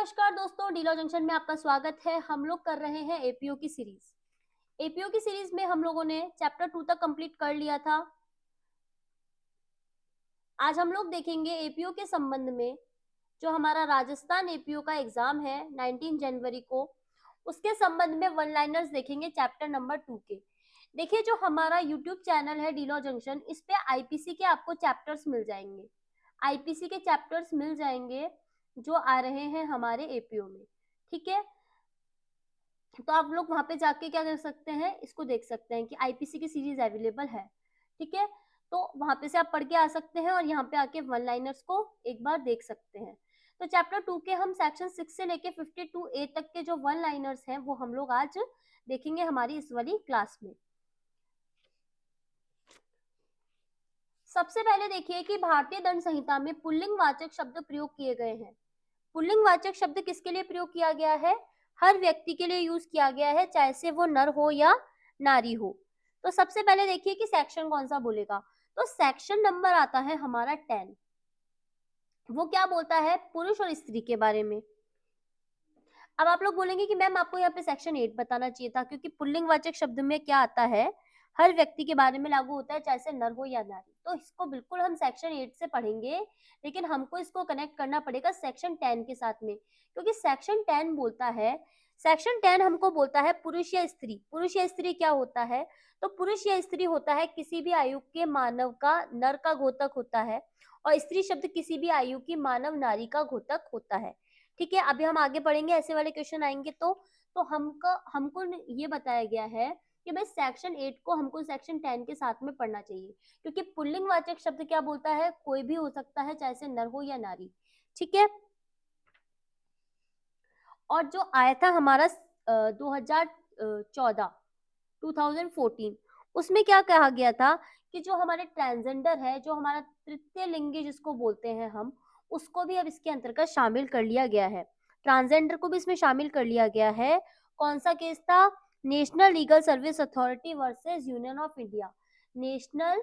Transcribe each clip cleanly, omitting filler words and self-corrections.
नमस्कार दोस्तों, डीलो जंक्शन में आपका स्वागत है। हम लोग कर रहे हैं एपीओ की सीरीज। एपीओ की सीरीज में हम लोगों ने चैप्टर 2 तक कंप्लीट कर लिया था। आज हम लोग देखेंगे एपीओ के संबंध में जो हमारा राजस्थान एपीओ का एग्जाम है 19 जनवरी को, उसके संबंध में वन लाइनर्स देखेंगे चैप्टर नंबर 2 के। देखिए, जो हमारा यूट्यूब चैनल है डीलो जंक्शन, इस पे आईपीसी के आपको चैप्टर्स मिल जाएंगे। आईपीसी के चैप्टर्स मिल जाएंगे जो आ रहे हैं हमारे एपीओ में। ठीक है, तो आप लोग वहां पे जाके क्या कर सकते हैं, इसको देख सकते हैं कि आईपीसी की सीरीज अवेलेबल है। ठीक है, तो वहां पे से आप पढ़ के आ सकते हैं और यहाँ पे आके वन लाइनर्स को एक बार देख सकते हैं। तो चैप्टर 2 के हम सेक्शन 6 से लेके 52A तक के जो वन लाइनर्स हैं वो हम लोग आज देखेंगे हमारी इस वाली क्लास में। सबसे पहले देखिए कि भारतीय दंड संहिता में पुल्लिंग वाचक शब्द प्रयोग किए गए हैं। पुल्लिंग वाचक शब्द किसके लिए प्रयोग किया गया है? हर व्यक्ति के लिए यूज किया गया है, चाहे से वो नर हो या नारी हो। तो सबसे पहले देखिए कि सेक्शन कौन सा बोलेगा। तो सेक्शन नंबर आता है हमारा 10। वो क्या बोलता है? पुरुष और स्त्री के बारे में। अब आप लोग बोलेंगे कि मैम आपको यहाँ पे सेक्शन 8 बताना चाहिए था, क्योंकि पुल्लिंग वाचक शब्द में क्या आता है, हर व्यक्ति के बारे में लागू होता है, चाहे से नर हो या नारी। तो इसको बिल्कुल हम सेक्शन 8 से पढ़ेंगे, लेकिन हमको इसको कनेक्ट करना पड़ेगा सेक्शन 10 के साथ में, क्योंकि सेक्शन 10 बोलता है, सेक्शन 10 हमको बोलता है पुरुष या स्त्री। पुरुष या स्त्री क्या होता है? तो पुरुष या स्त्री होता है किसी भी आयु के मानव का नर का घोतक होता है, और स्त्री शब्द किसी भी आयु की मानव नारी का घोतक होता है। ठीक है, अभी हम आगे पढ़ेंगे, ऐसे वाले क्वेश्चन आएंगे तो हमको ये बताया गया है कि भाई सेक्शन 8 को हमको सेक्शन 10 के साथ में पढ़ना चाहिए, क्योंकि पुल्लिंग वाचक शब्द क्या बोलता है, कोई भी हो सकता है, चाहे से नर हो या नारी। ठीक है, और जो आया था हमारा 2014 2014, उसमें क्या कहा गया था कि जो हमारे ट्रांसजेंडर है, जो हमारा तृतीय लिंगी जिसको बोलते हैं हम, उसको भी अब इसके अंतर्गत शामिल कर लिया गया है। ट्रांसजेंडर को भी इसमें शामिल कर लिया गया है। कौन सा केस था? National legal service authority versus union of India. National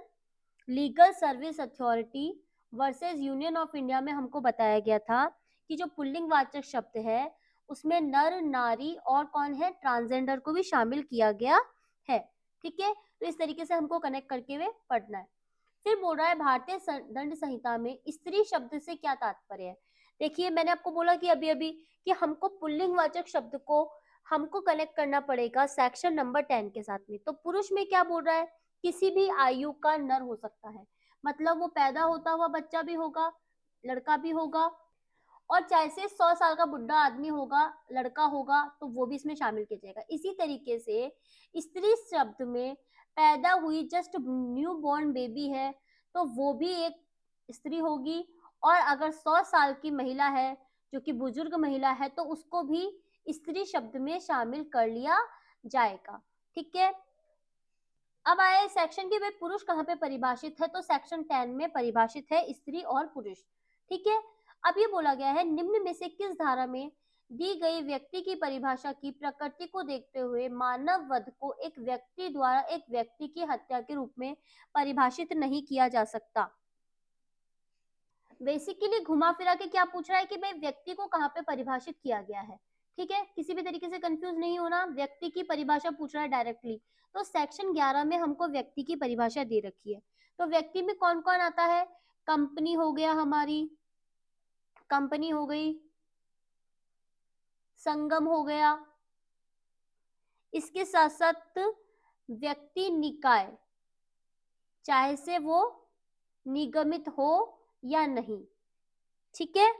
legal service authority versus union of India में हमको बताया गया था कि जो पुल्लिंग वाचक शब्द है उसमें नर, नारी और कौन है, ट्रांसजेंडर को भी शामिल किया गया है। ठीक है, तो इस तरीके से हमको कनेक्ट करके हुए पढ़ना है। फिर बोल रहा है भारतीय दंड संहिता में स्त्री शब्द से क्या तात्पर्य है। देखिए, मैंने आपको बोला कि अभी अभी कि हमको पुल्लिंग वाचक शब्द को हमको कनेक्ट करना पड़ेगा सेक्शन नंबर 10 के साथ में। तो पुरुष में क्या बोल रहा है? किसी भी आयु का नर हो सकता है, मतलब वो पैदा होता हुआ बच्चा भी होगा, लड़का भी होगा, और चाहे से 100 साल का बुढ़ा आदमी होगा, लड़का होगा, तो वो भी इसमें शामिल किया जाएगा। इसी तरीके से स्त्री शब्द में पैदा हुई जस्ट न्यू बॉर्न बेबी है, तो वो भी एक स्त्री होगी। और अगर 100 साल की महिला है, जो कि बुजुर्ग महिला है, तो उसको भी स्त्री शब्द में शामिल कर लिया जाएगा। ठीक है, अब आए सेक्शन की, वे पुरुष कहाँ पे परिभाषित है। तो सेक्शन 10 में परिभाषित है स्त्री और पुरुष। ठीक है, अब ये बोला गया है निम्न में से किस धारा में दी गई व्यक्ति की परिभाषा की प्रकृति को देखते हुए मानव वध को एक व्यक्ति द्वारा एक व्यक्ति की हत्या के रूप में परिभाषित नहीं किया जा सकता। बेसिकली घुमा फिरा के क्या पूछ रहा है कि भाई व्यक्ति को कहाँ पे परिभाषित किया गया है। ठीक है, किसी भी तरीके से कंफ्यूज नहीं होना, व्यक्ति की परिभाषा पूछ रहा है डायरेक्टली। तो सेक्शन 11 में हमको व्यक्ति की परिभाषा दे रखी है। तो व्यक्ति में कौन कौन आता है? कंपनी हो गया, हमारी कंपनी हो गई, संगम हो गया, इसके साथ साथ व्यक्ति निकाय, चाहे से वो निगमित हो या नहीं। ठीक है,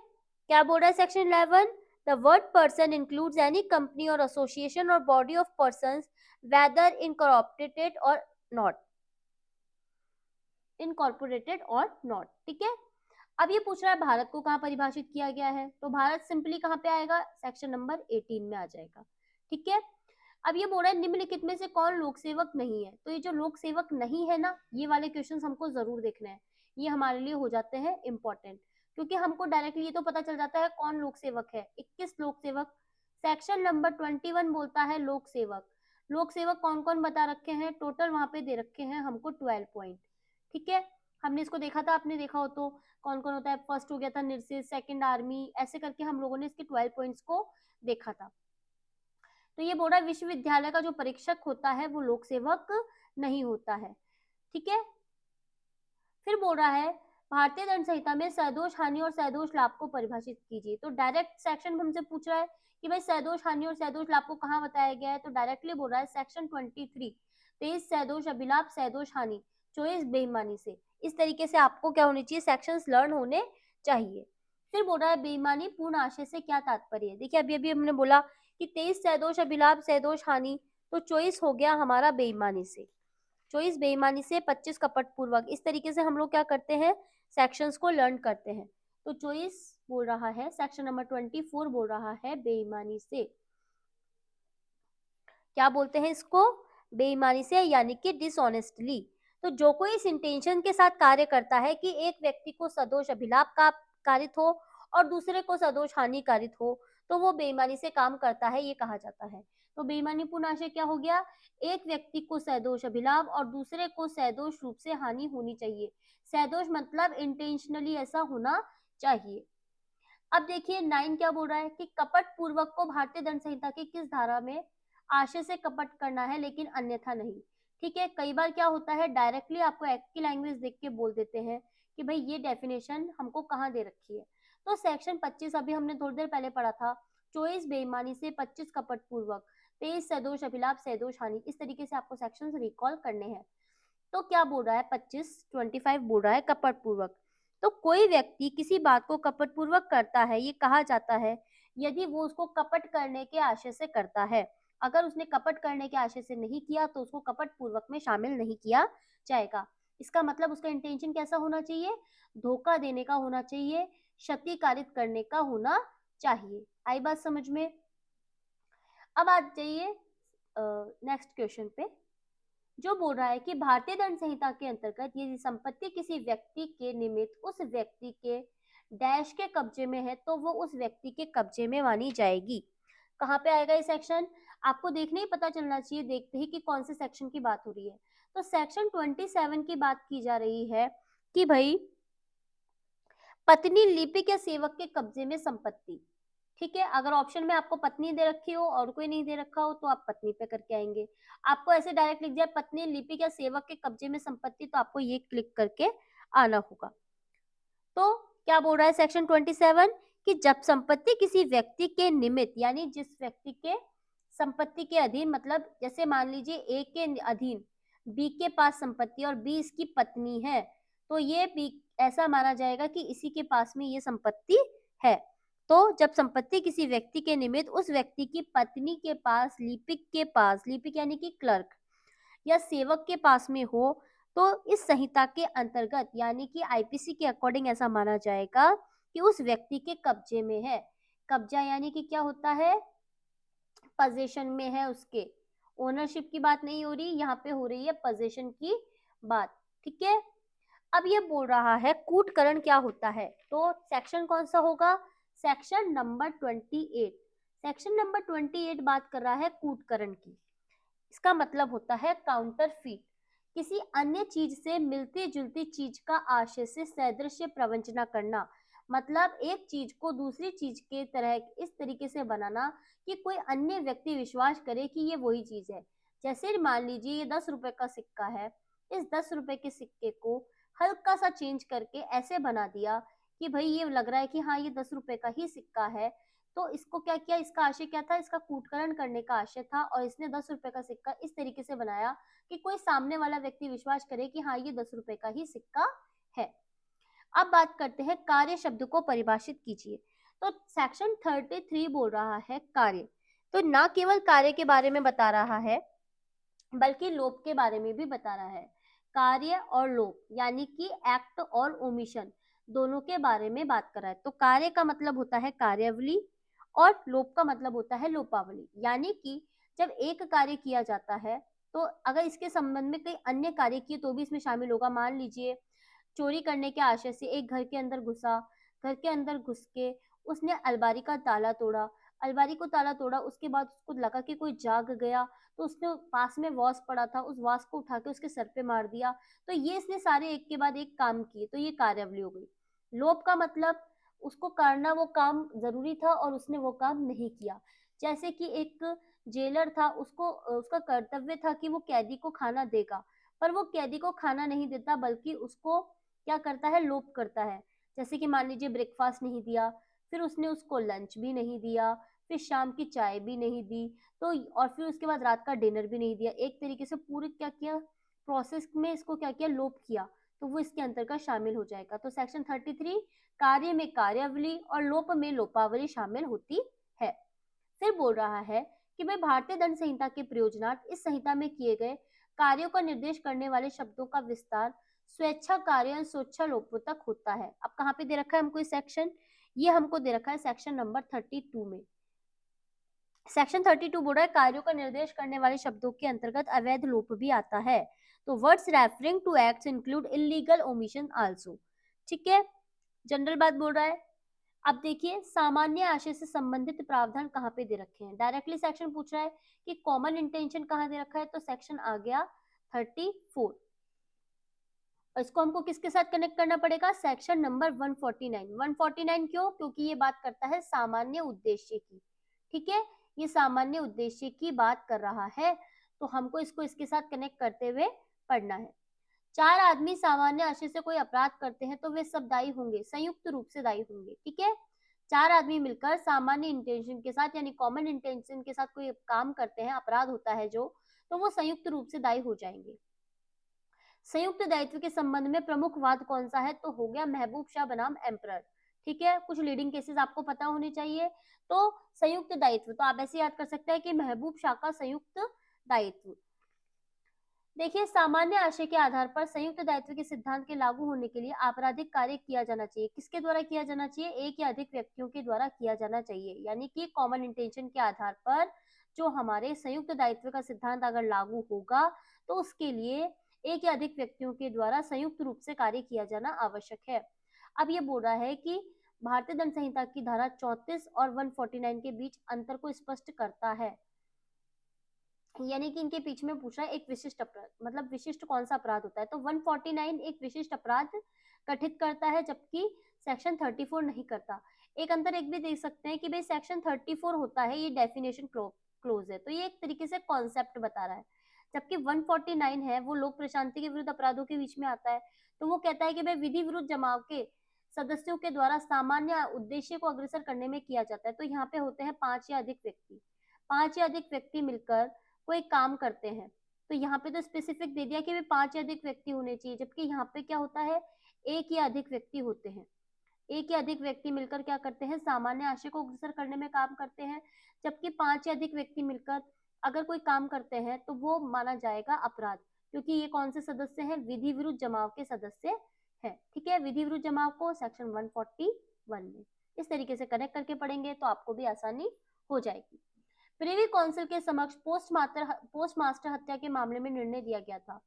क्या बोल रहा है section 11? The word person includes any company और एसोसिएशन और body of persons weather incorporated और नॉट, इनकॉर्पोरेटेड और नॉट। ठीक है, अब ये पूछ रहा है भारत को कहाँ परिभाषित किया गया है। तो भारत सिंपली कहाँ पे आएगा? सेक्शन नंबर 18 में आ जाएगा। ठीक है, अब ये बोल रहा है निम्नलिखित में से कौन लोक सेवक नहीं है। तो ये जो लोक सेवक नहीं है ना, ये वाले क्वेश्चंस हमको जरूर देखने हैं, ये हमारे लिए हो जाते हैं इंपॉर्टेंट, क्योंकि हमको डायरेक्टली ये तो पता चल जाता है कौन लोक सेवक है। 21 लोक सेवक। सेक्शन नंबर 21 बोलता है लोक सेवक। लोक सेवक कौन कौन बता रखे हैं, टोटल वहां पे दे रखे हैं हमको 12 पॉइंट। ठीक है, हमने इसको देखा था, आपने देखा हो तो कौन कौन होता है। फर्स्ट हो गया था निर्सिस, सेकंड आर्मी, ऐसे करके हम लोगों ने इसके 12 पॉइंट्स को देखा था। तो ये बोर्ड विश्वविद्यालय का जो परीक्षक होता है वो लोक सेवक नहीं होता है। ठीक है, फिर बोल रहा है भारतीय दंड संहिता में सदोष हानि और सदोष लाभ को परिभाषित कीजिए। तो डायरेक्ट सेक्शन हमसे पूछ रहा है कि भाई सदोष हानि और सदोष लाभ को कहाँ बताया गया है। तो डायरेक्टली बोल रहा है सेक्शन 23, 23 सदोष अभिलाभ सदोष हानि, 24 बेईमानी से। इस तरीके से आपको क्या होनी चाहिए, सेक्शंस लर्न होने चाहिए। फिर बोल रहा है बेईमानी पूर्ण आशय से क्या तात्पर्य है। देखिए अभी अभी हमने बोला कि 23 सदोष अभिलाभ सदोष हानि, तो 24 हो गया हमारा बेईमानी से, 24 बेईमानी से, 25 कपट पूर्वक। इस तरीके से हम लोग क्या करते हैं, सेक्शंस को लर्न करते हैं। तो 24 बोल रहा है, सेक्शन नंबर 24 बोल रहा है बेईमानी से। क्या बोलते हैं इसको, बेईमानी से, यानी कि डिसऑनेस्टली। तो जो कोई इस इंटेंशन के साथ कार्य करता है कि एक व्यक्ति को सदोष अभिलाभ का कारित हो और दूसरे को सदोष हानि कारित हो, तो वो बेईमानी से काम करता है, ये कहा जाता है। तो बेईमानी पूर्ण आशय क्या हो गया, एक व्यक्ति को सदोष अभिलाभ और दूसरे को सदोष रूप से हानि होनी चाहिए। सदोष मतलब इंटेंशनली ऐसा होना चाहिए। अब देखिए 9 क्या बोल रहा है कि कपट पूर्वक को भारतीय दंड संहिता की किस धारा में आशय से कपट करना है लेकिन अन्यथा नहीं। ठीक है, कई बार क्या होता है डायरेक्टली आपको एक्ट की लैंग्वेज देख के बोल देते हैं कि भाई ये डेफिनेशन हमको कहाँ दे रखी है। तो सेक्शन 25 अभी हमने थोड़ी देर पहले पढ़ा था, 24 बेईमानी से, 25 कपट पूर्वक, 23 सदोष अभिलाभ सदोष हानि। इस तरीके से आपको सेक्शन रिकॉल करने हैं। तो क्या बोल रहा है 25 बोल रहा है कपट पूर्वक। तो कोई व्यक्ति किसी बात को कपट पूर्वक करता है, ये कहा जाता है यदि वो उसको कपट करने के आशय से करता है। अगर उसने कपट करने के आशय से नहीं किया तो उसको कपट पूर्वक में शामिल नहीं किया जाएगा। इसका मतलब उसका इंटेंशन कैसा होना चाहिए, धोखा देने का होना चाहिए, क्षति कारित करने का होना चाहिए। आई बात समझ में। अब आ जाइए नेक्स्ट क्वेश्चन पे, जो बोल रहा है कि भारतीय दंड संहिता के अंतर्गत यदि संपत्ति किसी व्यक्ति के निमित्त उस व्यक्ति के डैश के कब्जे में है तो वो उस व्यक्ति के कब्जे में मानी जाएगी। कहाँ पे आएगा ये सेक्शन, आपको देखने ही पता चलना चाहिए देखते ही कि कौन से सेक्शन की बात हो रही है। तो सेक्शन 27 की बात की जा रही है कि भाई पत्नी लिपिक या सेवक के कब्जे में संपत्ति। ठीक है, अगर ऑप्शन में आपको पत्नी दे रखी हो और कोई नहीं दे रखा हो तो आप पत्नी पे करके आएंगे। आपको ऐसे डायरेक्ट लिख जाए पत्नी लिपिक या सेवक के कब्जे में संपत्ति, तो आपको ये क्लिक करके आना होगा। तो क्या बोल रहा है सेक्शन 27 कि जब संपत्ति किसी व्यक्ति के निमित्त, यानी जिस व्यक्ति के संपत्ति के अधीन, मतलब जैसे मान लीजिए ए के अधीन बी के पास संपत्ति और बी इसकी पत्नी है, तो ये बी ऐसा माना जाएगा कि इसी के पास में ये संपत्ति है। तो जब संपत्ति किसी व्यक्ति के निमित्त उस व्यक्ति की पत्नी के पास, लिपिक के पास, लिपिक यानी कि क्लर्क या सेवक के पास में हो, तो इस संहिता के अंतर्गत यानी कि आईपीसी के अकॉर्डिंग ऐसा माना जाएगा कि उस व्यक्ति के कब्जे में है। कब्जा यानी कि क्या होता है, पोजीशन में है, उसके ओनरशिप की बात नहीं हो रही, यहाँ पे हो रही है पोजीशन की बात। ठीक है, अब ये बोल रहा है कूटकरण क्या होता है। तो सेक्शन कौन सा होगा, सेक्शन नंबर 28। सेक्शन नंबर 28 बात कर रहा है कूटकरण की। इसका मतलब होता है काउंटरफीट, किसी अन्य चीज से मिलती जुलती चीज का आशय से सदृश्य प्रवंचना करना। मतलब एक चीज को दूसरी चीज के तरह इस तरीके से बनाना कि कोई अन्य व्यक्ति विश्वास करे कि ये वही चीज है। जैसे मान लीजिए ये 10 रुपए का सिक्का है, इस 10 रुपए के सिक्के को हल्का सा चेंज करके ऐसे बना दिया कि भाई ये लग रहा है कि हाँ ये 10 रुपए का ही सिक्का है। तो इसको क्या किया, इसका आशय क्या था, इसका कूटकरण करने का आशय था और इसने 10 रुपए का सिक्का इस तरीके से बनाया कि कोई सामने वाला व्यक्ति विश्वास करे कि हाँ ये 10 रुपए का ही सिक्का है। अब बात करते हैं कार्य शब्द को परिभाषित कीजिए। तो सेक्शन 33 बोल रहा है कार्य। तो ना केवल कार्य के बारे में बता रहा है बल्कि लोप के बारे में भी बता रहा है। कार्य और लोप यानी कि एक्ट और ओमिशन दोनों के बारे में बात कर रहा है। तो कार्य का मतलब होता है कार्यावली और लोप का मतलब होता है लोपावली। यानी कि जब एक कार्य किया जाता है तो अगर इसके संबंध में कई अन्य कार्य किए तो भी इसमें शामिल होगा। मान लीजिए चोरी करने के आशय से एक घर के अंदर घुसा, घर के अंदर घुस के उसने अलमारी का ताला तोड़ा। अलमारी को ताला तोड़ा, उसके बाद उसको लगा कि कोई जाग गया, तो उसने पास में वॉस पड़ा था, उस वॉस को उठा के उसके सर पे मार दिया। तो ये इसने सारे एक के बाद एक काम किए, तो ये कार्यावली हो गई। लोभ का मतलब उसको करना वो काम जरूरी था और उसने वो काम नहीं किया। जैसे कि एक जेलर था, उसको उसका कर्तव्य था कि वो कैदी को खाना देगा, पर वो कैदी को खाना नहीं देता, बल्कि उसको क्या करता है, लोभ करता है। जैसे कि मान लीजिए ब्रेकफास्ट नहीं दिया, फिर उसने उसको लंच भी नहीं दिया, फिर शाम की चाय भी नहीं दी, तो और फिर उसके बाद रात का डिनर भी नहीं दिया। एक तरीके से पूरे क्या किया, प्रोसेस में इसको क्या किया, लोप किया। तो वो इसके अंतर्गत शामिल हो जाएगा। तो सेक्शन 33 कार्य में कार्यावली और लोप में लोपावली शामिल होती है। फिर बोल रहा है कि भाई भारतीय दंड संहिता के प्रयोजनार्थ इस संहिता में किए गए कार्यों का निर्देश करने वाले शब्दों का विस्तार स्वेच्छा कार्य या स्वेच्छा लोपों तक होता है। अब कहाँ पे दे रखा है हमको ये सेक्शन, ये हमको दे रखा है सेक्शन नंबर 32 में। सेक्शन 32 बोल रहा है कार्यों का निर्देश करने वाले शब्दों के अंतर्गत अवैध लोप भी आता है। तो words referring to acts include illegal omission also. ठीक है, जनरल बात बोल रहा है। अब देखिए सामान्य आशय से संबंधित प्रावधान कहाँ पे दे रखे हैं। डायरेक्टली सेक्शन पूछ रहा है कि कॉमन इंटेंशन कहाँ दे रखा है, तो सेक्शन आ गया 34। और इसको हमको किसके साथ कनेक्ट करना पड़ेगा, सेक्शन नंबर 149। 149 क्यों, क्योंकि ये बात करता है सामान्य उद्देश्य की। ठीक है, ये सामान्य उद्देश्य की बात कर रहा है, तो हमको इसको इसके साथ कनेक्ट करते हुए पढ़ना है। चार आदमी सामान्य आशय से कोई अपराध करते हैं तो वे सब दायी होंगे, संयुक्त रूप से दायी होंगे। ठीक है, चार आदमी मिलकर सामान्य इंटेंशन के साथ यानी कॉमन इंटेंशन के साथ कोई काम करते हैं, अपराध होता है जो, तो वो संयुक्त रूप से दायी हो जाएंगे। संयुक्त दायित्व के संबंध में प्रमुख वाद कौन सा है, तो हो गया महबूब शाह बनाम एम्परर। ठीक है, कुछ लीडिंग केसेस आपको पता होने चाहिए। तो संयुक्त दायित्व तो आप ऐसे याद कर सकते हैं कि महबूब शाह का संयुक्त दायित्व। देखिए सामान्य आशय के आधार पर संयुक्त दायित्व के सिद्धांत के लागू होने के लिए आपराधिक कार्य किया जाना चाहिए। किसके द्वारा किया जाना चाहिए, एक या अधिक व्यक्तियों के द्वारा किया जाना चाहिए। यानी कि कॉमन इंटेंशन के आधार पर जो हमारे संयुक्त दायित्व का सिद्धांत अगर लागू होगा, तो उसके लिए एक या अधिक व्यक्तियों के द्वारा संयुक्त रूप से कार्य किया जाना आवश्यक है। अब ये बोल रहा है कि भारतीय दंड संहिता की धारा 34 और 149 के बीच अंतर को स्पष्ट करता है। यानी कि इनके बीच में पूछ रहा है एक विशिष्ट अपराध, मतलब विशिष्ट कौन सा अपराध होता है। तो 149 एक विशिष्ट अपराध गठित करता है, जबकि सेक्शन 34 नहीं करता। एक अंतर एक भी देख सकते हैं कि भाई सेक्शन 34 होता है ये डेफिनेशन क्लोज है, तो ये एक तरीके से कॉन्सेप्ट बता रहा है। जबकि 149 है वो लोक प्रशांति के विरुद्ध अपराधों के बीच में आता है। तो वो कहता है कि भाई विधि विरुद्ध जमाव के सदस्यों के द्वारा सामान्य उद्देश्य को अग्रसर करने में किया जाता है। तो यहाँ पे होते हैं 5 या अधिक व्यक्ति, 5 या अधिक व्यक्ति मिलकर कोई काम करते हैं। तो यहाँ पे तो स्पेसिफिक दे दिया कि वे 5 या अधिक व्यक्ति होने चाहिए, जबकि यहाँ पे क्या होता है, एक या अधिक व्यक्ति होते हैं। एक या अधिक व्यक्ति मिलकर क्या करते हैं, सामान्य आशय को अग्रसर करने में काम करते हैं। जबकि 5 या अधिक व्यक्ति मिलकर अगर कोई काम करते हैं तो वो माना जाएगा अपराध, क्योंकि ये कौन से सदस्य हैं, विधि विरुद्ध जमाव के सदस्य हैं। ठीक है, विधि विरुद्ध जमाव को सेक्शन 141 में इस तरीके से कनेक्ट करके पढ़ेंगे तो आपको भी आसानी हो जाएगी। प्रिवी काउंसिल के समक्ष पोस्टमास्टर हत्या के मामले में निर्णय दिया गया था।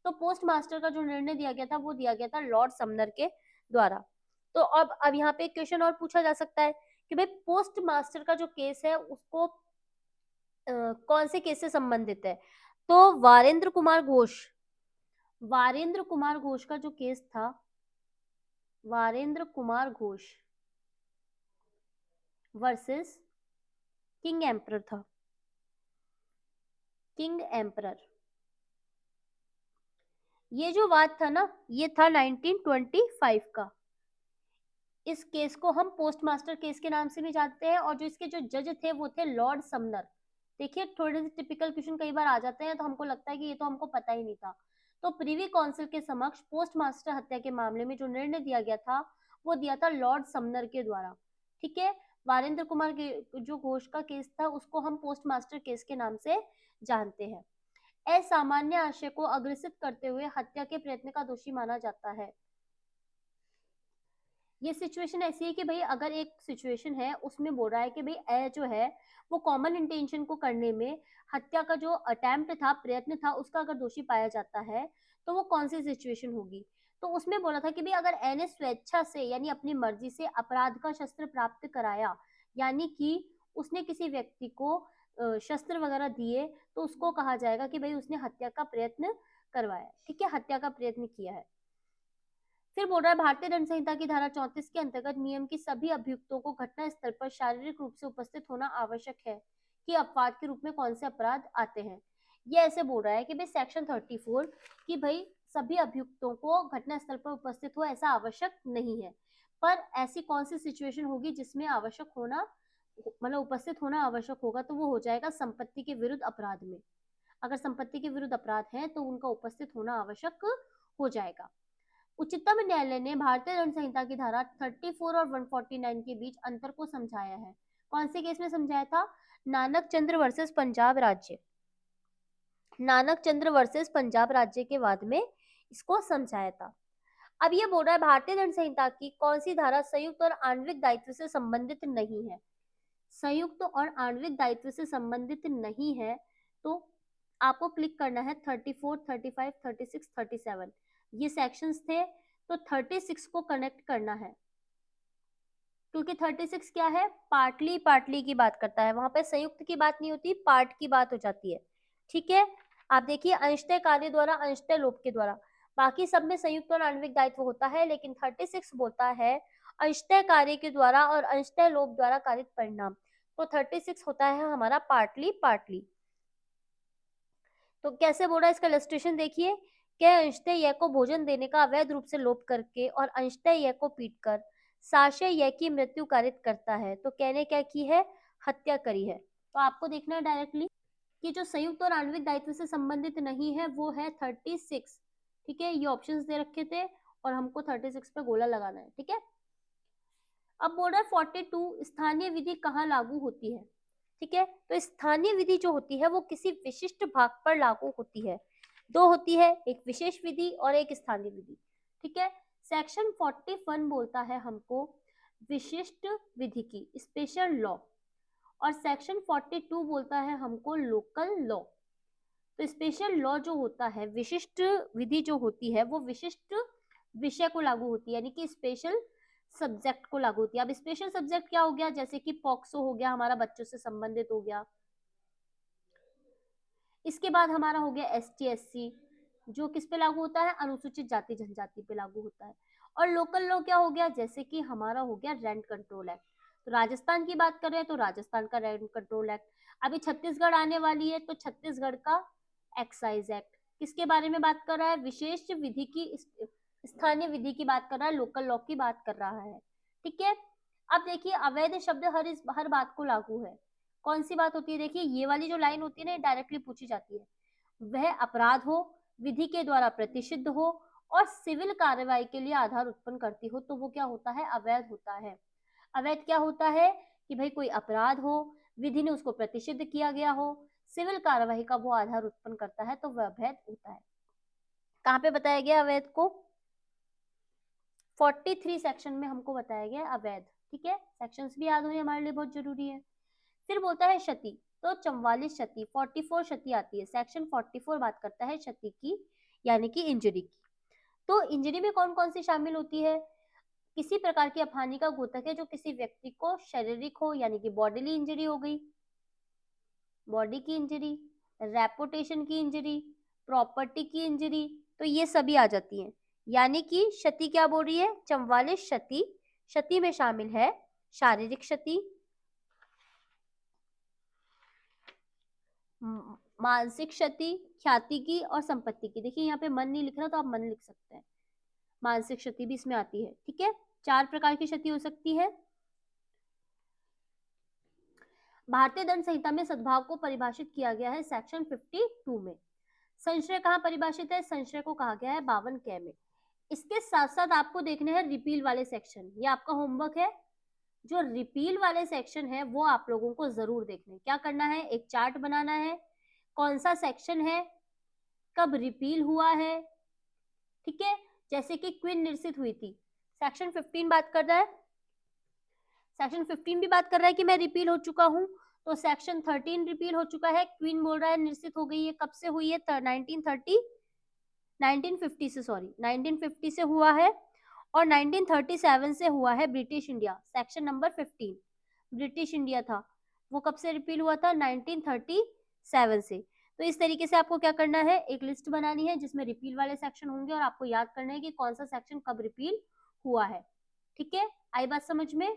तो पोस्टमास्टर का जो निर्णय दिया गया था वो दिया गया था लॉर्ड समनर के द्वारा। तो अब यहाँ पे एक क्वेश्चन और पूछा जा सकता है कि भाई पोस्टमास्टर का जो केस है उसको कौन से केस से संबंधित है। तो वारेंद्र कुमार घोष का जो केस था, Varendra Kumar Ghosh versus king emperor था, किंग एम्परर। ये जो वाद था ना, ये था 1925 का। इस केस को हम पोस्टमास्टर केस के नाम से भी जानते हैं, और जो इसके जो जज थे वो थे लॉर्ड समनर। देखिए थोड़े से टिपिकल क्वेश्चन कई बार आ जाते हैं तो हमको लगता है कि ये तो हमको पता ही नहीं था। तो प्रिवी काउंसिल के समक्ष पोस्टमास्टर हत्या के मामले में जो निर्णय दिया गया था वो दिया था लॉर्ड समनर के द्वारा। ठीक है, वारेंद्र कुमार के जो घोष का केस था उसको हम पोस्टमास्टर केस के नाम से जानते हैं। असामान्य आशय को अग्रसित करते हुए हत्या के प्रयत्न का दोषी माना जाता है। ये सिचुएशन ऐसी है कि भाई अगर एक सिचुएशन है उसमें बोल रहा है कि भाई ए जो है वो कॉमन इंटेंशन को करने में हत्या का जो अटेम्प्ट था, प्रयत्न था, उसका अगर दोषी पाया जाता है तो वो कौन सी सिचुएशन होगी। तो उसमें बोला था कि भाई अगर ए ने स्वेच्छा से यानी अपनी मर्जी से अपराध का शस्त्र प्राप्त कराया, यानी कि उसने किसी व्यक्ति को शस्त्र वगैरह दिए तो उसको कहा जाएगा कि भाई उसने हत्या का प्रयत्न करवाया, ठीक है, हत्या का प्रयत्न किया है। फिर बोल रहा है भारतीय दंड संहिता की धारा 34 के अंतर्गत नियम की सभी अभियुक्तों को घटना स्थल पर शारीरिक रूप से उपस्थित होना आवश्यक है कि अपवाद के रूप में कौन से अपराध आते हैं। ये ऐसे बोल रहा है कि भाई सेक्शन 34 कि भाई सभी अभियुक्तों को घटना स्थल पर उपस्थित हो ऐसा आवश्यक नहीं है, पर ऐसी कौन सी सिचुएशन होगी जिसमें आवश्यक होना मतलब उपस्थित होना आवश्यक होगा, तो वो हो जाएगा संपत्ति के विरुद्ध अपराध में। अगर संपत्ति के विरुद्ध अपराध है तो उनका उपस्थित होना आवश्यक हो जाएगा। उच्चतम न्यायालय ने भारतीय दंड संहिता की धारा 34 और 149 के बीच अंतर को समझाया है। कौन से केस में समझाया था? नानक चंद्र वर्सेस पंजाब राज्य, नानक चंद्र वर्सेस पंजाब राज्य के वाद में इसको समझाया था। अब ये बोल रहा है भारतीय दंड संहिता की कौन सी धारा संयुक्त और आणविक दायित्व से संबंधित नहीं है। संयुक्त और आणविक दायित्व से संबंधित नहीं है तो आपको क्लिक करना है 34, 35, 36, 37, ये सेक्शंस थे, तो 36 को कनेक्ट करना है क्योंकि 36 क्या है, पार्टली पार्टली की बात करता है, वहां पे संयुक्त की बात नहीं होती, पार्ट की बात हो जाती है, ठीक है। आप देखिए अंशतः कार्य द्वारा, अंशतः लोप के द्वारा, बाकी सब में संयुक्त और आणविक दायित्व होता है, लेकिन 36 बोलता है अंशतः कार्य के द्वारा और अंशतः लोप द्वारा कारित परिणाम, तो 36 होता है हमारा पार्टली पार्टली। तो कैसे बोल रहा है इसका इलस्ट्रेशन देखिए, क्या अंशतः य को भोजन देने का अवैध रूप से लोप करके और अंशतः य को पीटकर साशय य की मृत्यु कारित करता है, तो कहने क्या की है, हत्या करी है। तो आपको देखना है डायरेक्टली कि जो संयुक्त और आणविक दायित्व से संबंधित नहीं है वो है 36, ठीक है, ये ऑप्शंस दे रखे थे और हमको 36 पे गोला लगाना है, ठीक है। अब बोल रहा है 42 स्थानीय विधि कहाँ लागू होती है, ठीक है, तो स्थानीय विधि जो होती है वो किसी विशिष्ट भाग पर लागू होती है, दो होती है, एक विशेष विधि और एक स्थानीय विधि, ठीक है। सेक्शन 41 बोलता है हमको विशिष्ट विधि की, स्पेशल लॉ, और सेक्शन 42 बोलता है हमको लोकल लॉ। तो स्पेशल लॉ जो होता है, विशिष्ट विधि जो होती है वो विशिष्ट विषय को लागू होती है, यानी कि स्पेशल सब्जेक्ट को लागू होती है। अब स्पेशल सब्जेक्ट क्या हो गया, जैसे कि पॉक्सो हो गया, हमारा बच्चों से संबंधित हो गया। इसके बाद हमारा हो गया ST SC, जो किस पे लागू होता है, अनुसूचित जाति जनजाति पे लागू होता है। और लोकल लॉ क्या हो गया, जैसे कि हमारा हो गया रेंट कंट्रोल एक्ट, तो राजस्थान की बात कर रहे हैं तो राजस्थान का रेंट कंट्रोल एक्ट। अभी छत्तीसगढ़ आने वाली है तो छत्तीसगढ़ का एक्साइज एक्ट। किसके बारे में बात कर रहा है, विशेष विधि की, स्थानीय विधि की बात कर रहा है, लोकल लॉ की बात कर रहा है, ठीक है। अब देखिए अवैध शब्द हर बात को लागू है। कौन सी बात होती है, देखिए ये वाली जो लाइन होती है ना, डायरेक्टली पूछी जाती है, वह अपराध हो, विधि के द्वारा प्रतिषिद्ध हो और सिविल कार्रवाई के लिए आधार उत्पन्न करती हो, तो वो क्या होता है, अवैध होता है। अवैध क्या होता है कि भाई कोई अपराध हो, विधि ने उसको प्रतिषिद्ध किया गया हो, सिविल कार्रवाई का वो आधार उत्पन्न करता है, तो वह अवैध होता है। कहाँ पे बताया गया अवैध को, 43 सेक्शन में हमको बताया गया अवैध, ठीक है। सेक्शंस भी याद होने हमारे लिए बहुत जरूरी है। फिर बोलता है क्षति, तो 44 क्षति, 44 क्षति आती है, सेक्शन 44 बात करता है क्षति की, यानी कि इंजरी की। तो इंजरी में कौन कौन सी शामिल होती है, किसी प्रकार की अपहानि का घातक है जो किसी व्यक्ति को शारीरिक हो, यानी कि बॉडीली इंजरी हो गई, बॉडी की इंजरी, रेपुटेशन की इंजरी, प्रॉपर्टी की इंजरी, तो ये सभी आ जाती हैं। यानी कि क्षति क्या बोल रही है, 44 क्षति, क्षति में शामिल है शारीरिक क्षति, मानसिक क्षति, ख्याति की और संपत्ति की। देखिए यहाँ पे मन नहीं लिख रहा तो आप मन लिख सकते हैं, मानसिक क्षति भी इसमें आती है, ठीक है। 4 प्रकार की क्षति हो सकती है। भारतीय दंड संहिता में सद्भाव को परिभाषित किया गया है सेक्शन 52 में। संशय कहाँ परिभाषित है, संशय को कहा गया है 52 क में। इसके साथ साथ आपको देखने हैं रिपील वाले सेक्शन, ये आपका होमवर्क है। जो रिपील वाले सेक्शन है वो आप लोगों को जरूर देखने, क्या करना है, एक चार्ट बनाना है, कौन सा सेक्शन है, कब रिपील हुआ है, ठीक है। जैसे कि क्वीन निरसित हुई थी, सेक्शन 15 बात कर रहा है, सेक्शन 15 भी बात कर रहा है कि मैं रिपील हो चुका हूं, तो सेक्शन 13 रिपील हो चुका है, क्वीन बोल रहा है निरसित हो गई है, कब से हुई है, 1950 से, सॉरी 1950 से हुआ है, और 1937 से हुआ है British India, section number 15 British India था। वो कब से रिपील हुआ था? 1937 से। तो इस तरीके से आपको क्या करना है, एक लिस्ट बनानी है जिसमें रिपील वाले सेक्शन होंगे और आपको याद करना है कि कौन सा सेक्शन कब रिपील हुआ है। ठीक है, आई बात समझ में?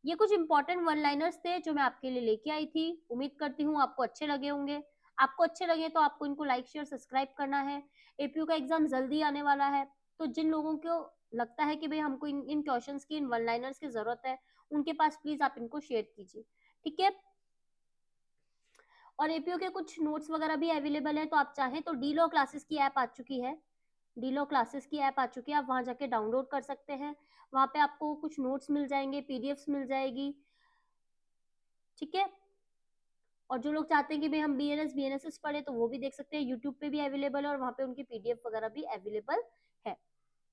ये कुछ इंपॉर्टेंट वन लाइनर्स थे जो मैं आपके लिए लेके आई थी। उम्मीद करती हूँ आपको अच्छे लगे होंगे। आपको अच्छे लगे तो आपको इनको लाइक शेयर सब्सक्राइब करना है। एपीयू का एग्जाम जल्दी आने वाला है, तो जिन लोगों को लगता है कि भाई हमको इन क्वेश्चंस की, इन वन लाइनर्स की जरूरत है, उनके पास प्लीज आप इनको शेयर कीजिए। ठीक है, और एपीयू के कुछ नोट्स वगैरह भी अवेलेबल है, तो आप चाहें तो डी लॉ क्लासेस की ऐप आ चुकी है। डी लॉ क्लासेस की ऐप आ चुकी है, आप वहां जाके डाउनलोड कर सकते हैं। वहां पे आपको कुछ नोट्स मिल जाएंगे, पीडीएफ्स मिल जाएगी। ठीक है, और जो लोग चाहते हैं कि भाई हम बीएनएस पढ़े, तो वो भी देख सकते हैं, यूट्यूब पे भी अवेलेबल है और वहां पे उनकी पीडीएफ वगैरह भी अवेलेबल है।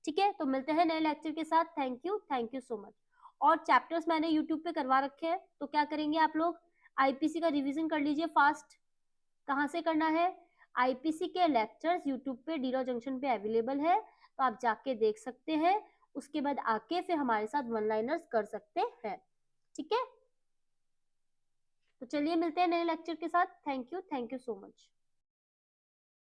ठीक है, तो मिलते हैं नए लेक्चर के साथ। Thank you so much. और चैप्टर्स मैंने यूट्यूब पे करवा रखे हैं, तो क्या करेंगे आप लोग, आईपीसी का रिवीजन कर लीजिए फास्ट। कहाँ से करना है? आईपीसी के लेक्चर्स यूट्यूब पे डीलर जंक्शन पे अवेलेबल है, तो आप जाके देख सकते हैं। उसके बाद आके फिर हमारे साथ वन लाइनर्स कर सकते हैं। ठीक है, तो चलिए मिलते हैं नए लेक्चर के साथ। Thank you so much.